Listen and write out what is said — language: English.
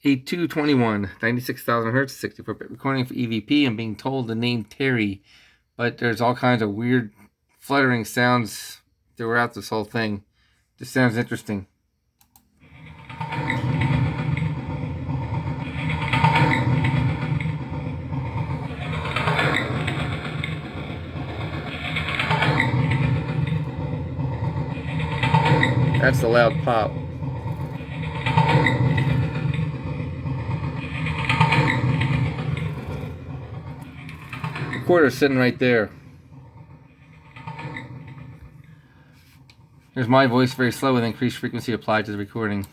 8221, 96,000 hertz, 64-bit recording for EVP. I'm being told the name Terry, but there's all kinds of weird fluttering sounds throughout this whole thing. This sounds interesting. That's the loud pop. Recorder's sitting right there. Here's my voice, very slow with increased frequency applied to the recording.